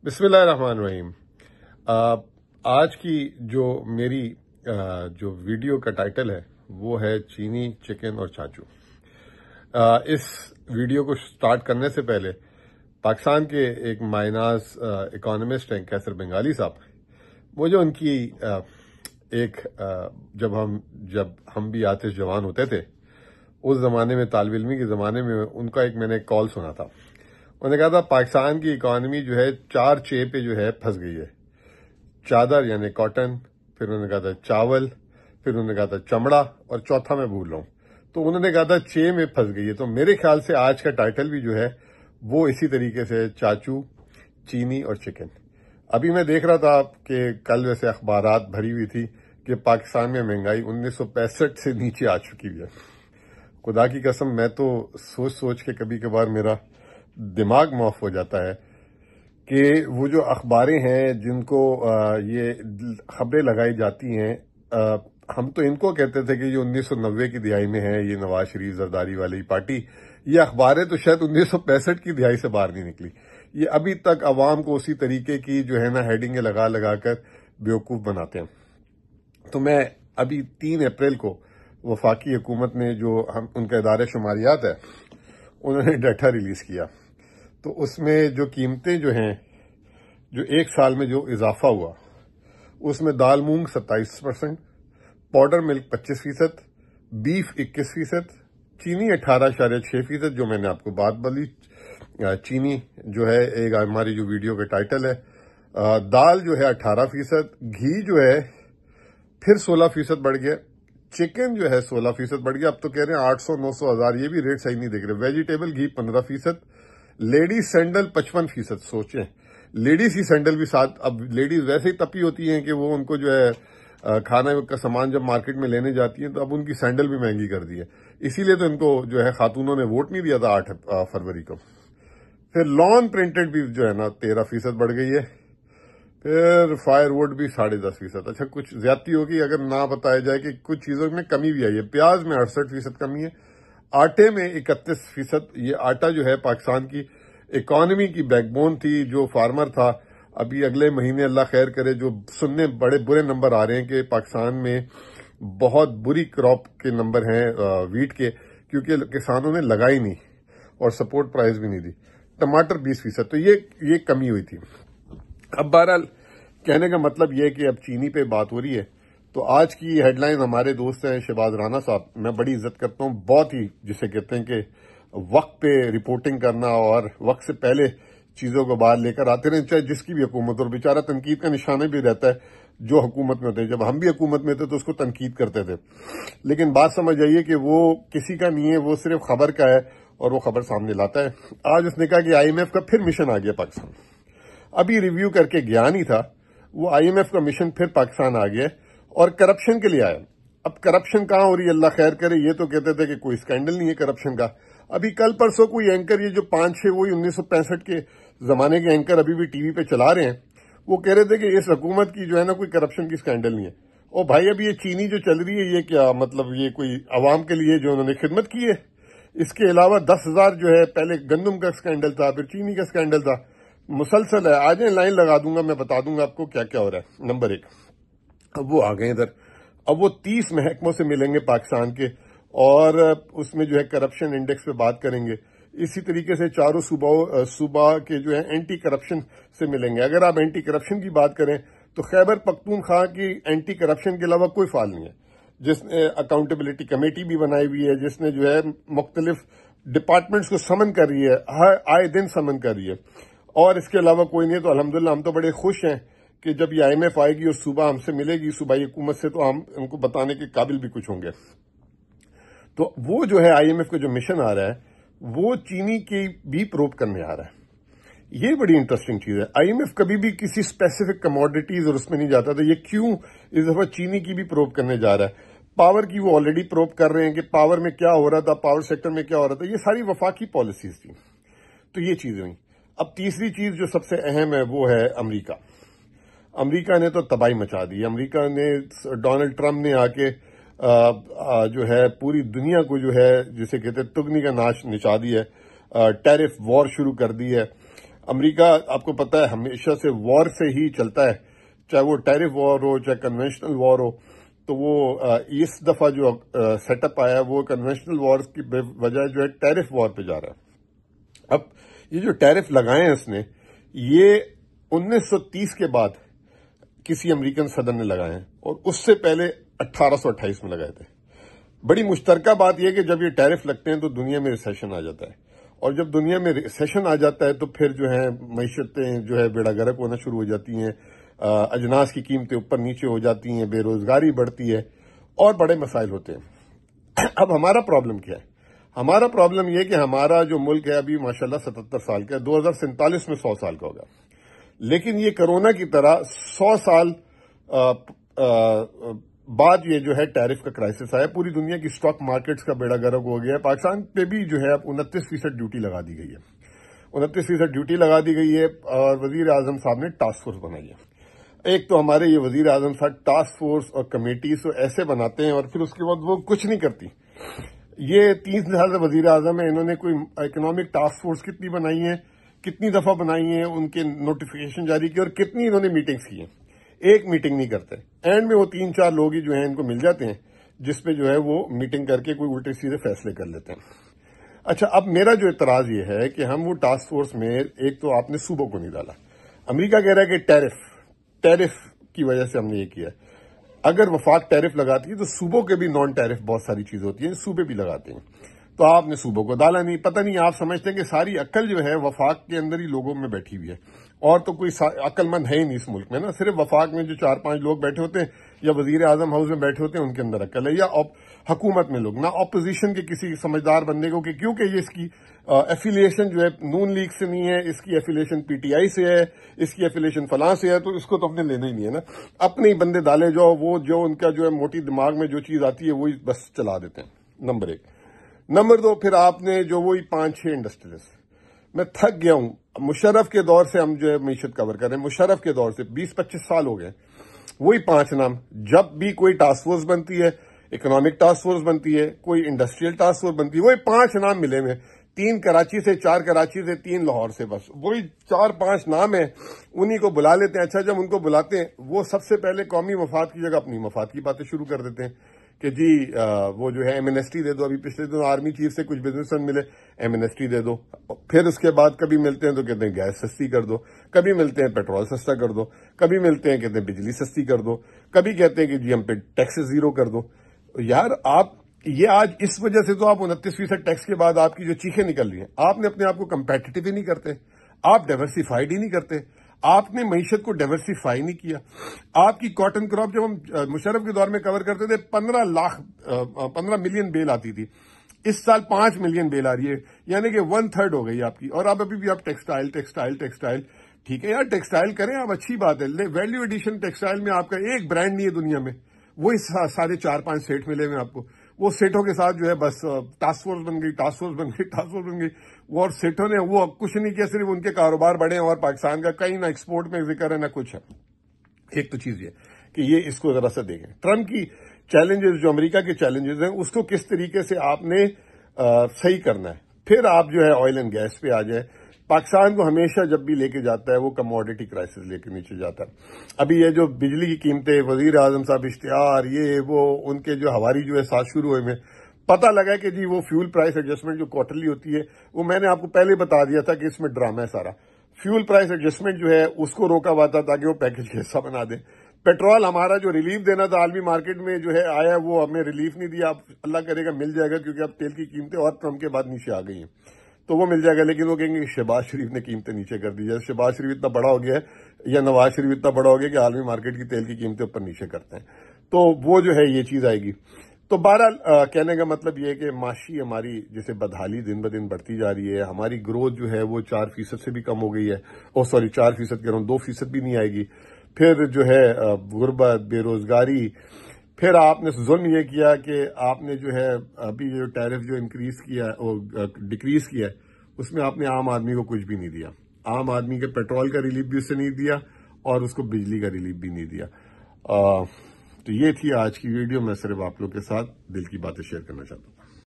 بسم اللہ الرحمن الرحیم۔ آج کی جو میری جو ویڈیو کا ٹائٹل ہے وہ ہے چینی، چکن اور چاچو۔ اس ویڈیو کو سٹارٹ کرنے سے پہلے پاکستان کے ایک مائناز اکانومسٹ ہیں کیسر بنگالی صاحب، وہ جو ان کی جب ہم بھی آتش جوان ہوتے تھے اس زمانے میں، طالب علمی کے زمانے میں، ان کا میں نے کال سنا تھا۔ انہوں نے کہا تھا پاکستان کی اکانومی جو ہے 4 چے پہ جو ہے پھنس گئی ہے۔ چادر یعنی کاٹن، پھر انہوں نے کہا تھا چاول، پھر انہوں نے کہا تھا چمڑا، اور چوتھا میں بھول رہا ہوں۔ تو انہوں نے کہا تھا چے میں پھنس گئی ہے۔ تو میرے خیال سے آج کا ٹائٹل بھی جو ہے وہ اسی طریقے سے چاچو، چینی اور چکن۔ ابھی میں دیکھ رہا تھا کہ کل ویسے اخبارات بھری ہوئی تھی کہ پاکستان میں مہنگائی 1965 سے نیچے آ چکی ہے۔ خدا کی قسم، میں تو سوچ کے کبھی کبھار میرا دماغ معاف ہو جاتا ہے کہ وہ جو اخباریں ہیں جن کو یہ خبریں لگائی جاتی ہیں، ہم تو ان کو کہتے تھے کہ یہ 1990 کی دہائی میں ہے، یہ نواز شریف زرداری والی پارٹی، یہ اخباریں تو شاید 1965 کی دہائی سے باہر نہیں نکلی۔ یہ ابھی تک عوام کو اسی طریقے کی جو ہے نا ہیڈنگیں لگا کر بیوقوف بناتے ہیں۔ تو میں ابھی 3 اپریل کو وفاقی حکومت نے جو ان کا ادارہ شماریات ہے انہوں نے ڈیٹا ریلیز کیا، تو اس میں جو قیمتیں جو ہیں، جو 1 سال میں جو اضافہ ہوا، اس میں دال مونگ 27%، پاؤڈر ملک 25%، بیف 21%، چینی 18.6%، جو میں نے آپ کو بات بولی چینی جو ہے ایک ہماری جو ویڈیو کا ٹائٹل ہے، دال جو ہے 18%، گھی جو ہے پھر 16% بڑھ گیا، چکن جو ہے 16% بڑھ گیا، اب تو کہہ رہے ہیں 800 900 ہزار، یہ بھی ریٹ صحیح نہیں دیکھ رہے۔ ویجیٹیبل گھی 15%، لیڈیز سینڈل 55%۔ سوچیں لیڈیز ہی سینڈل بھی ساتھ، اب لیڈیز ویسے ہی تپی ہوتی ہیں کہ وہ ان کو جو ہے کھانا کا سامان جب مارکیٹ میں لینے جاتی ہیں تو اب ان کی سینڈل بھی مہنگی کر دی ہے، اسی لیے تو ان کو جو ہے خاتونوں نے ووٹ نہیں دیا تھا 8 فروری کو۔ پھر لان پرنٹڈ بھی جو ہے نا 13% بڑھ گئی ہے، پھر فائر ووڈ بھی 10.5%۔ اچھا کچھ زیادتی ہوگی اگر نہ بتایا جائے کہ کچھ چیزوں میں کمی بھی آئی ہے۔ پیاز میں 68% کمی ہے، آٹے میں 31%۔ یہ آٹا جو ہے پاکستان کی اکانومی کی بیک بون تھی، جو فارمر تھا۔ ابھی اگلے مہینے اللہ خیر کرے، جو سننے بڑے برے نمبر آ رہے ہیں کہ پاکستان میں بہت بری کراپ کے نمبر ہیں ویٹ کے، کیونکہ کسانوں نے لگائی نہیں اور سپورٹ پرائز بھی نہیں دی۔ ٹماٹر 20%۔ تو یہ کمی ہوئی تھی۔ اب بہرحال کہنے کا مطلب یہ ہے کہ اب چینی پہ بات ہو رہی ہے، تو آج کی ہیڈ لائن ہمارے دوست ہیں شہباز رانا صاحب، میں بڑی عزت کرتا ہوں، بہت ہی جسے کہتے ہیں کہ وقت پہ رپورٹنگ کرنا اور وقت سے پہلے چیزوں کو باہر لے کر آتے رہے، چاہے جس کی بھی حکومت، اور بیچارہ تنقید کا نشانہ بھی رہتا ہے جو حکومت میں ہوتے ہیں۔ جب ہم بھی حکومت میں تھے تو اس کو تنقید کرتے تھے، لیکن بات سمجھ آئیے کہ وہ کسی کا نہیں ہے، وہ صرف خبر کا ہے اور وہ خبر سامنے لاتا ہے۔ آج اس نے کہا کہ IMF کا پھر مشن آ گیا پاکستان، ابھی ریویو کر کے گیا نہیں تھا وہ، IMF کا مشن پھر پاکستان آ گیا اور کرپشن کے لیے آیا۔ اب کرپشن کہاں ہو رہی ہے اللہ خیر کرے، یہ تو کہتے تھے کہ کوئی سکینڈل نہیں ہے کرپشن کا۔ ابھی کل پرسوں کوئی اینکر، یہ جو 5-6 وہی 1965 کے زمانے کے اینکر ابھی بھی ٹی وی پہ چلا رہے ہیں، وہ کہہ رہے تھے کہ اس حکومت کی جو ہے نا کوئی کرپشن کی سکینڈل نہیں ہے۔ او بھائی، اب یہ چینی جو چل رہی ہے یہ کیا مطلب، یہ کوئی عوام کے لیے جو انہوں نے خدمت کی ہے؟ اس کے علاوہ 10,000 جو ہے، پہلے گندم کا سکینڈل تھا، پھر چینی کا سکینڈل تھا، مسلسل ہے۔ آج لائن لگا دوں گا، میں بتا دوں گا آپ کو کیا کیا ہو رہا ہے۔ نمبر 1، اب وہ آ گئے ادھر، اب وہ 30 محکموں سے ملیں گے پاکستان کے، اور اس میں جو ہے کرپشن انڈیکس پہ بات کریں گے۔ اسی طریقے سے چاروں صوبہ کے جو ہے اینٹی کرپشن سے ملیں گے۔ اگر آپ اینٹی کرپشن کی بات کریں تو خیبر پختونخوا کی اینٹی کرپشن کے علاوہ کوئی فعال نہیں ہے، جس نے اکاؤنٹیبلٹی کمیٹی بھی بنائی ہوئی ہے، جس نے جو ہے مختلف ڈپارٹمنٹس کو سمن کر رہی ہے، آئے دن سمن کر رہی ہے، اور اس کے علاوہ کوئی نہیں ہے۔ تو الحمدللہ ہم تو بڑے خوش ہیں کہ جب یہ IMF آئے گی اور صوبہ ہم سے ملے گی، صوبائی حکومت سے، تو ہم ان کو بتانے کے قابل بھی کچھ ہوں گے۔ تو وہ جو ہے IMF کا جو مشن آ رہا ہے وہ چینی کی بھی پروب کرنے آ رہا ہے۔ یہ بڑی انٹرسٹنگ چیز ہے۔ IMF کبھی بھی کسی اسپیسیفک کموڈیٹیز اور اس میں نہیں جاتا تھا، یہ کیوں اس دفعہ چینی کی بھی پروب کرنے جا رہا ہے؟ پاور کی وہ آلریڈی پروب کر رہے ہیں کہ پاور میں کیا ہو رہا تھا، پاور سیکٹر میں کیا ہو رہا تھا، یہ ساری وفاقی پالیسیز تھیں۔ تو یہ چیزیں ہوئی۔ اب تیسری چیز جو سب سے اہم ہے وہ ہے امریکہ۔ امریکہ نے تو تباہی مچا دی۔ امریکہ نے، ڈونلڈ ٹرمپ نے آ کے جو ہے پوری دنیا کو جو ہے جسے کہتے ہیں تگنی کا ناچ نچا دی ہے، ٹیرف وار شروع کر دی ہے۔ امریکہ آپ کو پتا ہے ہمیشہ سے وار سے ہی چلتا ہے، چاہے وہ ٹیرف وار ہو چاہے کنونشنل وار ہو. تو وہ اس دفعہ جو سیٹ اپ آیا وہ کنونشنل وار کی وجہ جو ہے ٹیرف وار پہ جا رہا ہے. اب یہ جو ٹیرف لگائے ہیں اس نے، یہ 1930 کے بعد کسی امریکن صدر نے لگائے ہیں، اور اس سے پہلے 1828 میں لگائے تھے. بڑی مشترکہ بات یہ کہ جب یہ ٹیرف لگتے ہیں تو دنیا میں ریسیشن آ جاتا ہے، اور جب دنیا میں ریسیشن آ جاتا ہے تو پھر جو ہے معیشتیں جو ہے بیڑا گرک ہونا شروع ہو جاتی ہیں، اجناس کی قیمتیں اوپر نیچے ہو جاتی ہیں، بے روزگاری بڑھتی ہے، اور بڑے مسائل ہوتے ہیں. اب ہمارا پرابلم کیا ہے؟ ہمارا پرابلم یہ کہ ہمارا جو ملک ہے ابھی ماشاءاللہ 77 سال کا ہے، 2047 میں 100 سال کا ہوگا. لیکن یہ کرونا کی طرح 100 سال بعد یہ جو ہے ٹیرف کا کرائسس آیا. پوری دنیا کی سٹاک مارکیٹس کا بیڑا گرک ہو گیا ہے. پاکستان پہ بھی جو ہے اب 29% ڈیوٹی لگا دی گئی ہے. 29% ڈیوٹی لگا دی گئی ہے، اور وزیر اعظم صاحب نے ٹاسک فورس بنائی ہے. ایک تو ہمارے یہ وزیر اعظم صاحب ٹاسک فورس اور کمیٹیز تو ایسے بناتے ہیں اور پھر اس کے بعد وہ کچھ نہیں کرتی. یہ 3 سال سے وزیر اعظم ہیں، انہوں نے کوئی اکنامک ٹاسک فورس کتنی بنائی ہے، کتنی دفعہ بنائی ہیں، ان کے نوٹیفیکیشن جاری کی، اور کتنی انہوں نے میٹنگز کی ہیں. ایک میٹنگ نہیں کرتے. اینڈ میں وہ 3-4 لوگ ہی جو ہیں ان کو مل جاتے ہیں جس پہ جو ہے وہ میٹنگ کر کے کوئی الٹے سیدھے فیصلے کر لیتے ہیں. اچھا، اب میرا جو اعتراض یہ ہے کہ ہم وہ ٹاسک فورس میں ایک تو آپ نے صوبوں کو نہیں ڈالا. امریکہ کہہ رہا ہے کہ ٹیرف کی وجہ سے ہم نے یہ کیا ہے. اگر وفاق ٹیرف لگاتی ہے تو صوبوں کے بھی نان ٹیرف بہت ساری چیزیں ہوتی ہیں، صوبے بھی لگاتے ہیں. تو آپ نے صوبوں کو ڈالا نہیں. پتہ نہیں آپ سمجھتے ہیں کہ ساری عقل جو ہے وفاق کے اندر ہی لوگوں میں بیٹھی ہوئی ہے، اور تو کوئی عقل مند ہے ہی نہیں اس ملک میں نا. صرف وفاق میں جو 4-5 لوگ بیٹھے ہوتے ہیں یا وزیر اعظم ہاؤس میں بیٹھے ہوتے ہیں ان کے اندر عقل ہے، یا حکومت میں لوگ. نہ اپوزیشن کے کسی سمجھدار بندے کو، کہ کیونکہ یہ اس کی ایفیلیشن جو ہے نون لیگ سے نہیں ہے، اس کی ایفیلیشن پی ٹی آئی سے ہے، اس کی ایفیلیشن فلاں سے ہے، تو اس کو تو اپنے لینا ہی نہیں ہے نا. اپنے ہی بندے ڈالے جاؤ، وہ جو ان کا جو ہے موٹی دماغ میں جو چیز آتی ہے وہی بس چلا دیتے ہیں. نمبر 1. نمبر 2، پھر آپ نے جو وہی 5-6 انڈسٹریز. میں تھک گیا ہوں. مشرف کے دور سے ہم جو ہے معیشت کور کر رہے ہیں، مشرف کے دور سے 20-25 سال ہو گئے. وہی 5 نام. جب بھی کوئی ٹاسک فورس بنتی ہے، اکنامک ٹاسک فورس بنتی ہے، کوئی انڈسٹریل ٹاسک فورس بنتی ہے، وہی 5 نام ملے ہوئے. 3 کراچی سے، 4 کراچی سے، 3 لاہور سے. بس وہی 4-5 نام ہیں، انہی کو بلا لیتے ہیں. اچھا، جب ان کو بلاتے ہیں وہ سب سے پہلے قومی مفاد کی جگہ اپنی مفاد کی باتیں شروع کر دیتے ہیں کہ جی وہ جو ہے ایمنیسٹی دے دو. ابھی پچھلے دن آرمی چیف سے کچھ بزنس مین ملے، ایمنیسٹی دے دو. پھر اس کے بعد کبھی ملتے ہیں تو کہتے ہیں گیس سستی کر دو، کبھی ملتے ہیں پیٹرول سستا کر دو، کبھی ملتے ہیں کہتے ہیں بجلی سستی کر دو، کبھی کہتے ہیں کہ جی ہم پہ ٹیکس زیرو کر دو. یار آپ یہ آج اس وجہ سے تو آپ 29% ٹیکس کے بعد آپ کی جو چیخیں نکل رہی ہیں، آپ نے اپنے آپ کو کمپیٹیٹو ہی نہیں کرتے، آپ ڈائیورسیفائڈ ہی نہیں کرتے، آپ نے معیشت کو ڈائیورسیفائی نہیں کیا. آپ کی کاٹن کراپ جب ہم مشرف کے دور میں کور کرتے تھے 15 ملین بیل آتی تھی. اس سال 5 ملین بیل آ رہی ہے، یعنی کہ 1/3 ہو گئی آپ کی. اور اب ابھی بھی آپ ٹیکسٹائل. ٹھیک ہے یار، ٹیکسٹائل کریں آپ، اچھی بات ہے. ویلیو ایڈیشن ٹیکسٹائل میں آپ کا ایک برانڈ نہیں ہے دنیا میں، وہی سارے 4-5 سیٹ ملے ہوئے آپ کو. وہ سیٹوں کے ساتھ جو ہے بس ٹاسک فورس بن گئی. وہ اور سیٹوں نے وہ کچھ نہیں کیا، صرف ان کے کاروبار بڑھے ہیں، اور پاکستان کا کہیں نہ ایکسپورٹ میں ذکر ہے نہ کچھ ہے. ایک تو چیز یہ کہ یہ اس کو ذرا سا دیکھیں. ٹرمپ کی چیلنجز، جو امریکہ کے چیلنجز ہیں، اس کو کس طریقے سے آپ نے صحیح کرنا ہے. پھر آپ جو ہے آئل اینڈ گیس پہ آ جائیں. پاکستان کو ہمیشہ جب بھی لے کے جاتا ہے وہ کموڈٹی کرائسس لے کے نیچے جاتا ہے. ابھی یہ جو بجلی کی قیمتیں، وزیر اعظم صاحب اشتہار، یہ وہ ان کے جو ہواری جو ہے ساتھ شروع ہوئے میں پتہ لگا کہ جی وہ فیول پرائس ایڈجسٹمنٹ جو کوارٹرلی ہوتی ہے، وہ میں نے آپ کو پہلے بتا دیا تھا کہ اس میں ڈرامہ ہے سارا. فیول پرائس ایڈجسٹمنٹ جو ہے اس کو روکا ہوا تھا تاکہ وہ پیکج کا حصہ بنا دیں. پیٹرول ہمارا جو ریلیف دینا تھا عالمی مارکیٹ میں جو ہے آیا، وہ ہمیں ریلیف نہیں دیا. اب اللہ کرے گا مل جائے گا، کیونکہ اب تیل کی قیمتیں اور ٹرمپ کے بعد نیچے آ گئی ہیں تو وہ مل جائے گا. لیکن وہ کہیں گے کہ شہباز شریف نے قیمتیں نیچے کر دی. جیسے شہباز شریف اتنا بڑا ہو گیا ہے یا نواز شریف اتنا بڑا ہو گیا کہ عالمی مارکیٹ کی تیل کی قیمتیں اوپر نیچے کرتے ہیں، تو وہ جو ہے یہ چیز آئے گی. تو بہرحال کہنے کا مطلب یہ ہے کہ معاشی ہماری جیسے بدحالی دن بدن بڑھتی جا رہی ہے. ہماری گروتھ جو ہے وہ 4% سے بھی کم ہو گئی ہے. 4% کہہ رہا ہوں، 2% بھی نہیں آئے گی. پھر جو ہے غربت، بے روزگاری. پھر آپ نے ظلم یہ کیا کہ آپ نے جو ہے ابھی جو ٹیرف جو انکریز کیا ڈکریز کیا ہے، اس میں آپ نے عام آدمی کو کچھ بھی نہیں دیا. عام آدمی کے پیٹرول کا ریلیف بھی اس سے نہیں دیا اور اس کو بجلی کا ریلیف بھی نہیں دیا. تو یہ تھی آج کی ویڈیو. میں صرف آپ لوگ کے ساتھ دل کی باتیں شیئر کرنا چاہتا ہوں.